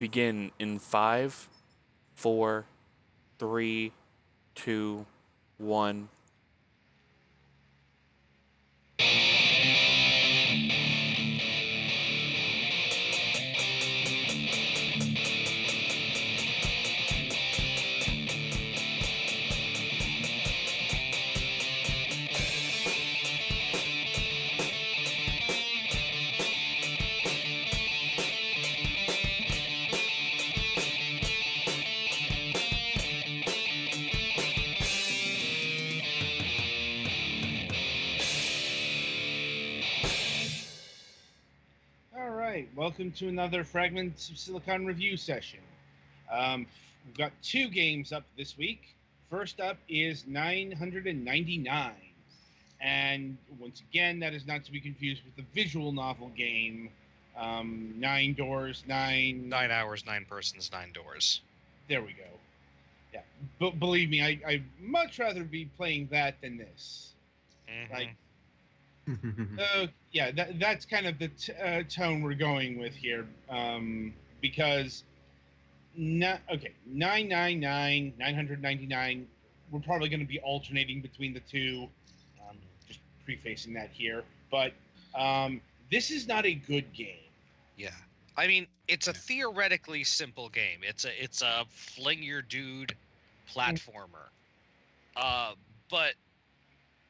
Begin in five, four, three, two, one. All right, welcome to another Fragments of Silicon review session. We've got two games up this week. First up is 999. And once again, that is not to be confused with the visual novel game, Nine Doors, Nine. 9 hours, 9 persons, 9 doors. There we go. Yeah, but believe me, I'd much rather be playing that than this. Like, yeah, that's kind of the tone we're going with here. Because okay, 999, 999. We're probably going to be alternating between the two. Just prefacing that here, but this is not a good game. Yeah. I mean, it's a theoretically simple game. It's a fling your dude platformer. But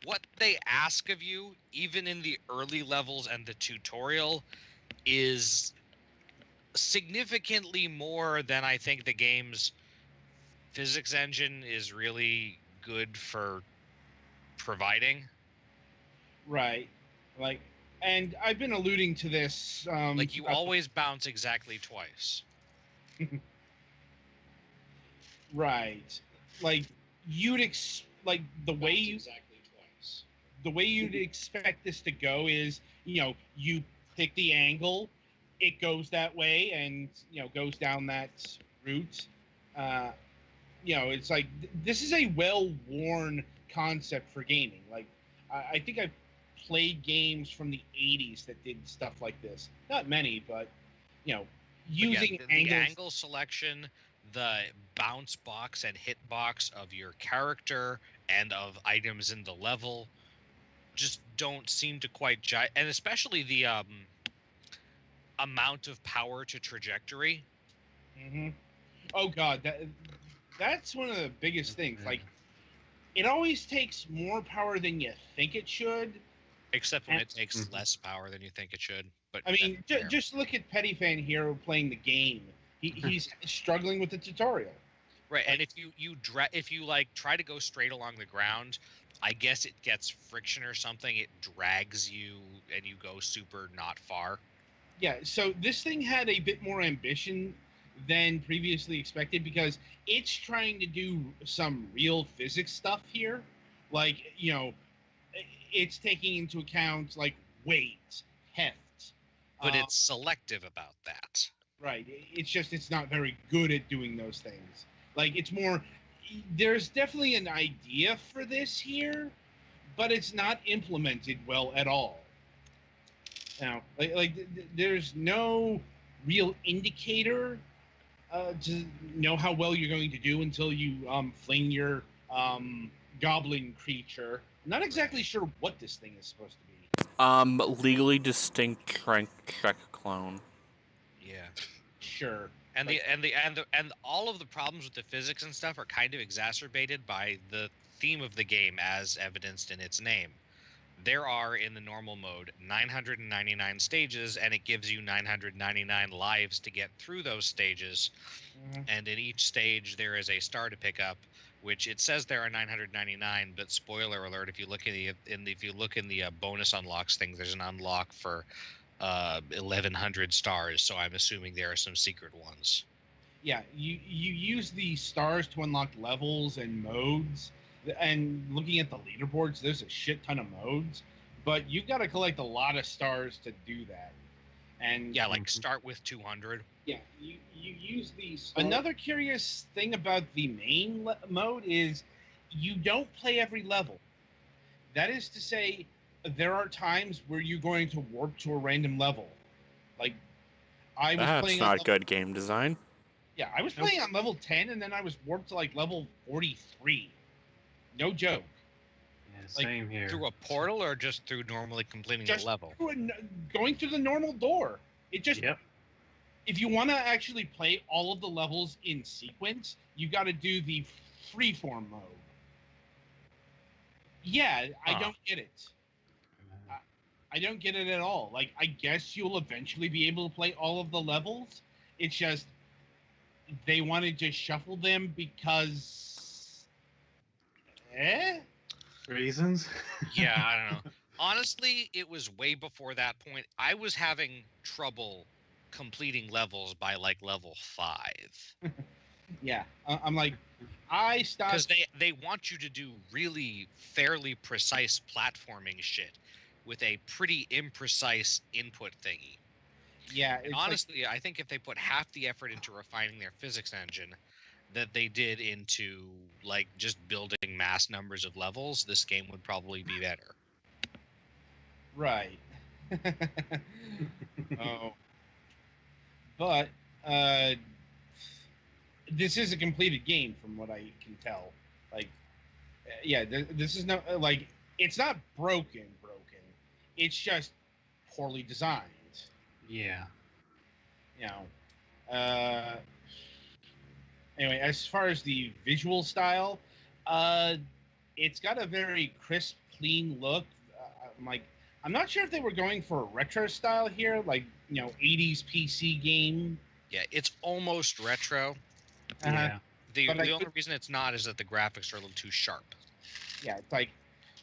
what they ask of you, even in the early levels and the tutorial, is significantly more than I think the game's physics engine is really good for providing. Right. Like, and I've been alluding to this. Like, you always bounce exactly twice. Right. Like, like the way you exactly twice. the way you'd expect this to go is, you pick the angle, it goes that way, and goes down that route. Uh, it's like this is a well-worn concept for gaming. Like, I think I've played games from the '80s that did stuff like this. Not many, but using the angles. angle selection, the bounce box and hit box of your character and of items in the level just don't seem to quite jive, and especially the amount of power to trajectory. Mm-hmm. Oh God, that's one of the biggest things. Like, it always takes more power than you think it should. Except when it takes less power than you think it should. But I mean, just look at Pettyfan Hero playing the game. He's struggling with the tutorial. Right, and if you like try to go straight along the ground, I guess it gets friction or something. It drags you, and you go super not far. Yeah, so this thing had a bit more ambition than previously expected because it's trying to do some real physics stuff here. Like, it's taking into account, like, weight, heft. But it's selective about that. Right. It's not very good at doing those things. Like, it's more, there's definitely an idea for this here, but it's not implemented well at all. Now, there's no real indicator to know how well you're going to do until you fling your goblin creature. I'm not exactly sure what this thing is supposed to be. Legally distinct Trek clone. Yeah. Sure. And all of the problems with the physics and stuff are kind of exacerbated by the theme of the game, as evidenced in its name. There are, in the normal mode, 999 stages, and it gives you 999 lives to get through those stages. Mm-hmm. And in each stage, there is a star to pick up, which it says there are 999. But spoiler alert: if you look in the bonus unlocks thing, there's an unlock for 1,100 stars. So I'm assuming there are some secret ones. Yeah, you use the stars to unlock levels and modes. And looking at the leaderboards, there's a shit ton of modes, but you've got to collect a lot of stars to do that. And yeah, like start with 200. Yeah, you use these. Another curious thing about the main mode is you don't play every level. That is to say, there are times where you're going to warp to a random level. Like, I was That's playing not good game design. Yeah, I was playing on level 10, and then I was warped to like level 43. No joke. Yeah, Like, same here. Through a portal or just through normally completing Just the level? going through the normal door. It just Yep. If you want to actually play all of the levels in sequence, you got to do the freeform mode. Yeah, I Huh. don't get it. I don't get it at all. Like, I guess you'll eventually be able to play all of the levels. It's just they wanted to shuffle them because, Reasons? Yeah, I don't know. Honestly, it was way before that point. I was having trouble completing levels by like level 5 Yeah, I'm like, I because stopped. they want you to do really fairly precise platforming shit with a pretty imprecise input thingy. Yeah, And it's like, honestly, I think if they put half the effort into refining their physics engine that they did into like just building mass numbers of levels, this game would probably be better. right. Oh, but this is a completed game from what I can tell. Like, yeah, this is no like it's not broken. It's just poorly designed. Yeah. You know. Anyway, as far as the visual style, it's got a very crisp, clean look. I'm not sure if they were going for a retro style here, like 80s PC game. Yeah, it's almost retro. Yeah. The But I only could- reason it's not is that the graphics are a little too sharp. Yeah, it's like,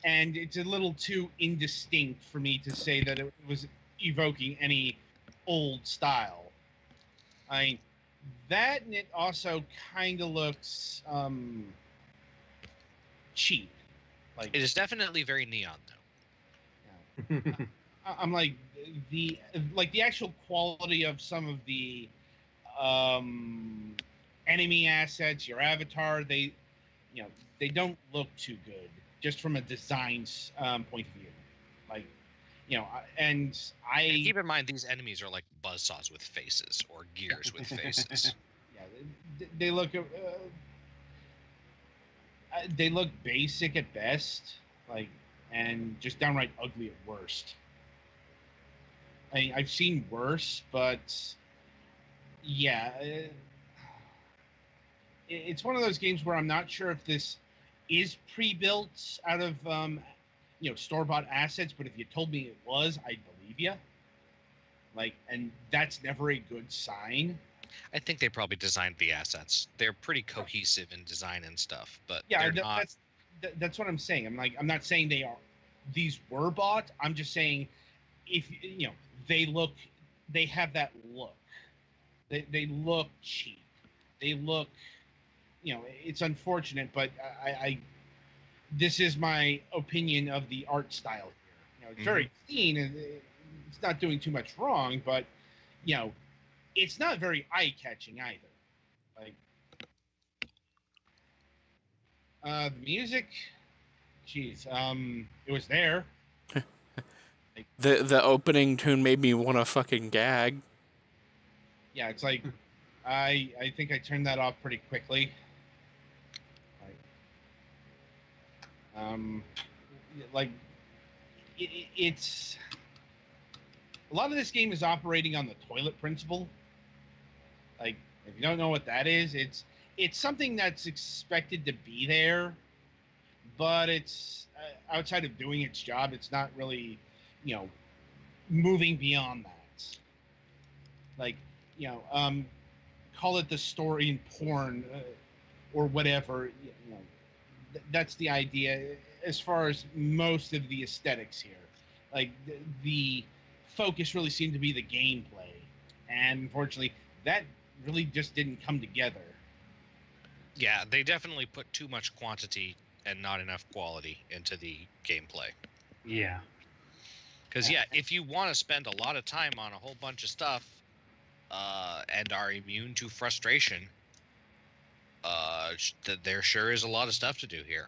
and it's a little too indistinct for me to say that it was evoking any old style. I mean, that and it also kind of looks cheap. Like, It is definitely very neon, though. I'm like the actual quality of some of the enemy assets, your avatar, they don't look too good just from a design point of view. Like, and And keep in mind, these enemies are like buzzsaws with faces or gears with faces. yeah, they look basic at best, like, and just downright ugly at worst. I mean, I've seen worse, but yeah, it's one of those games where I'm not sure if this is pre-built out of store-bought assets, but if you told me it was, I'd believe you. Like, and that's never a good sign. I think they probably designed the assets. They're pretty cohesive in design and stuff, but Yeah, they're not. that's what I'm saying. I'm not saying these were bought. I'm just saying if they have that look. They look cheap. They look, it's unfortunate, but I this is my opinion of the art style here. It's very clean and it's not doing too much wrong, but it's not very eye-catching either. Like, the music, geez, it was there. The opening tune made me want to fucking gag. Yeah, it's like I think I turned that off pretty quickly. Like, it's a lot of this game is operating on the toilet principle. Like, if you don't know what that is, it's something that's expected to be there, but it's outside of doing its job. It's not really, moving beyond that. Like, call it the story in porn or whatever. That's the idea as far as most of the aesthetics here. Like, the focus really seemed to be the gameplay, and unfortunately, that really just didn't come together. Yeah, they definitely put too much quantity and not enough quality into the gameplay. Yeah. Because if you want to spend a lot of time on a whole bunch of stuff, and are immune to frustration, there sure is a lot of stuff to do here.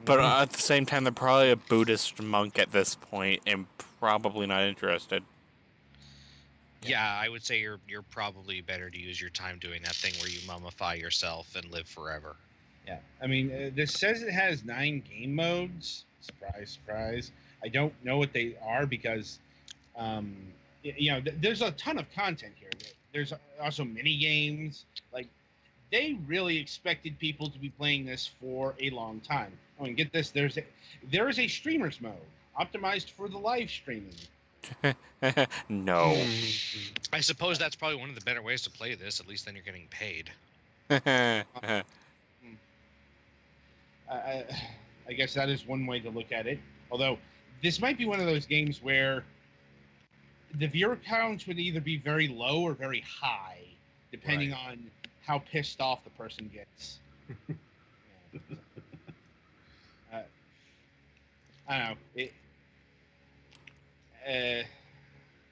But at the same time, they're probably a Buddhist monk at this point and probably not interested. Yeah, I would say you're probably better to use your time doing that thing where you mummify yourself and live forever. Yeah, I mean, this says it has 9 game modes. Surprise, surprise. I don't know what they are because, there's a ton of content here. There's also mini games. Like, they really expected people to be playing this for a long time. Oh, and get this: there is a streamers mode optimized for the live streaming. No. I suppose that's probably one of the better ways to play this. At least then you're getting paid. I guess that is one way to look at it. Although this might be one of those games where the viewer counts would either be very low or very high, depending on how pissed off the person gets. I don't know.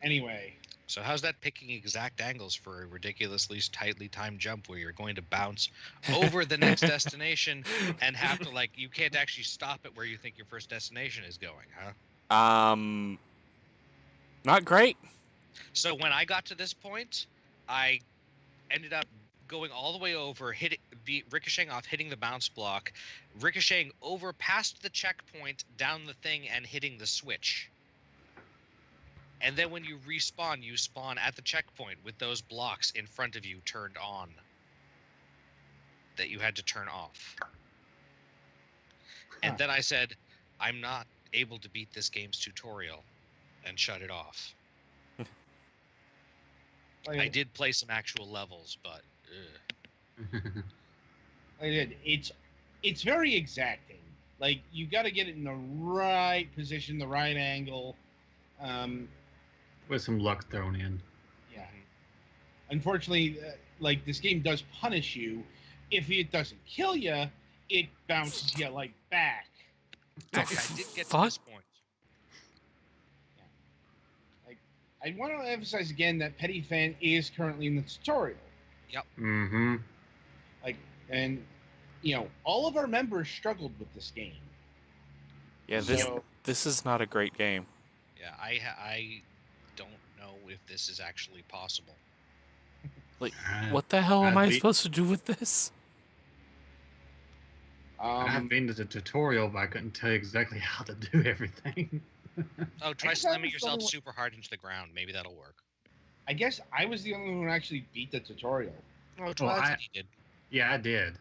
Anyway. So how's that picking exact angles for a ridiculously tightly timed jump where you're going to bounce over the next destination and have to, like, you can't actually stop it where you think your first destination is going, huh? Not great. So when I got to this point, I ended up going all the way over, ricocheting off, hitting the bounce block, ricocheting over past the checkpoint, down the thing, and hitting the switch. And then when you respawn, you spawn at the checkpoint with those blocks in front of you turned on that you had to turn off. And then I said, I'm not able to beat this game's tutorial, and shut it off. I did play some actual levels, but I did. It's very exacting. Like, you got to get it in the right position, the right angle. With some luck thrown in. Yeah. Unfortunately, like, this game does punish you. If it doesn't kill you, it bounces you, like, back. actually, I did get to this point. I want to emphasize again that Petty Fan is currently in the tutorial. Yep. Mm-hmm. Like, and, all of our members struggled with this game. Yeah, this is not a great game. Yeah, I don't know if this is actually possible. Like, what the hell am I beat- supposed to do with this? I have been to the tutorial, but I couldn't tell you exactly how to do everything. Oh, try slamming yourself super hard into the ground. Maybe that'll work. I guess I was the only one who actually beat the tutorial. Oh, Twilight said he did. Yeah, I did.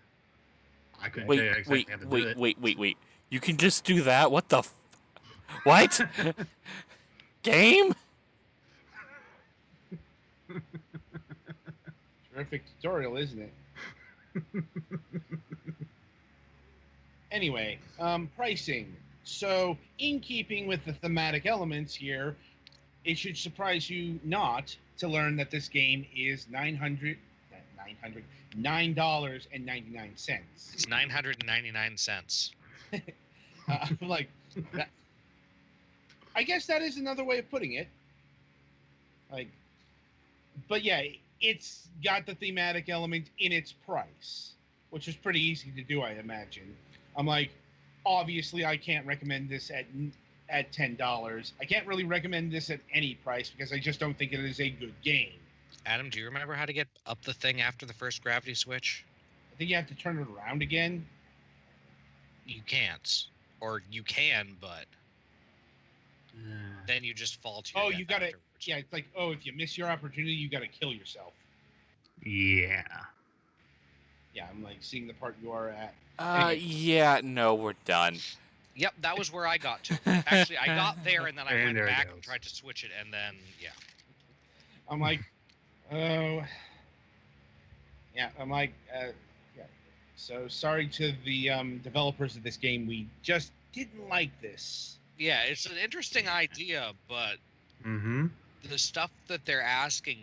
I couldn't tell you exactly how to do it. Wait. You can just do that? What the what? Game? Terrific tutorial, isn't it? Anyway, pricing. So, in keeping with the thematic elements here, it should surprise you not to learn that this game is $9.99. It's 999 cents. Like, that, I guess that is another way of putting it. Like, but yeah, it's got the thematic element in its price, which is pretty easy to do, I imagine. I'm like, obviously, I can't recommend this at $10. I can't really recommend this at any price because I just don't think it is a good game. Adam, do you remember how to get up the thing after the first gravity switch? I think you have to turn it around again. You can't. Or you can, but then you just fall to your death you gotta, afterwards. yeah, it's like, if you miss your opportunity, you gotta kill yourself. Yeah. Yeah, I'm like seeing the part you are at. Yeah, no, we're done. Yep, that was where I got to. Actually, I got there and then I went there it back and goes. tried to switch it, and then, yeah. I'm like, oh. Yeah, I'm like, yeah. So sorry to the developers of this game. We just didn't like this. Yeah, it's an interesting idea, but Mm-hmm. the stuff that they're asking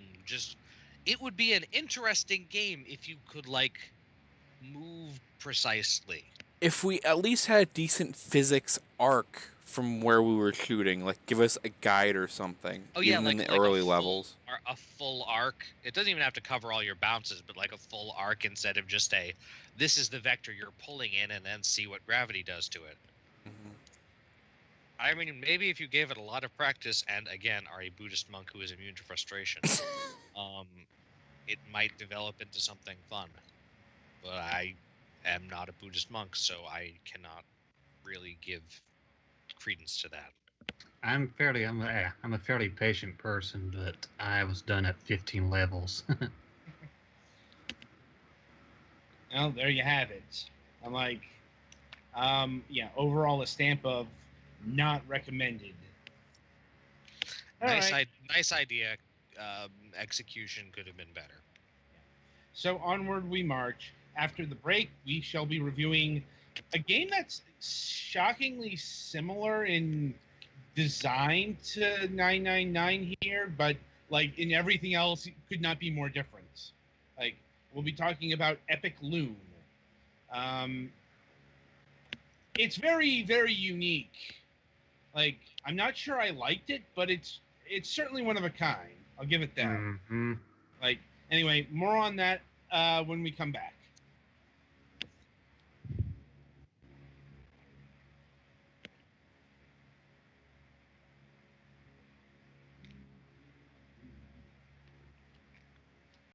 it would be an interesting game if you could, like, move precisely. If we at least had a decent physics arc from where we were shooting, like give us a guide or something. Oh yeah, even like in the like early a full, levels. or a full arc. It doesn't even have to cover all your bounces, but like a full arc instead of just this is the vector you're pulling in and then see what gravity does to it. Mm-hmm. I mean, maybe if you gave it a lot of practice, and again, are a Buddhist monk who is immune to frustration, um, it might develop into something fun. But I am not a Buddhist monk, so I cannot really give credence to that. I'm a fairly patient person, but I was done at 15 levels. Well, there you have it. I'm like, yeah, overall a stamp of not recommended. All Nice, right. nice idea. Execution could have been better. So onward we march. After the break, we shall be reviewing a game that's shockingly similar in design to 999 here, but like in everything else, it could not be more different. Like we'll be talking about Epic Loon. Um, it's very, very unique. Like I'm not sure I liked it, but it's certainly one of a kind. I'll give it that. Hmm. Like anyway, more on that when we come back.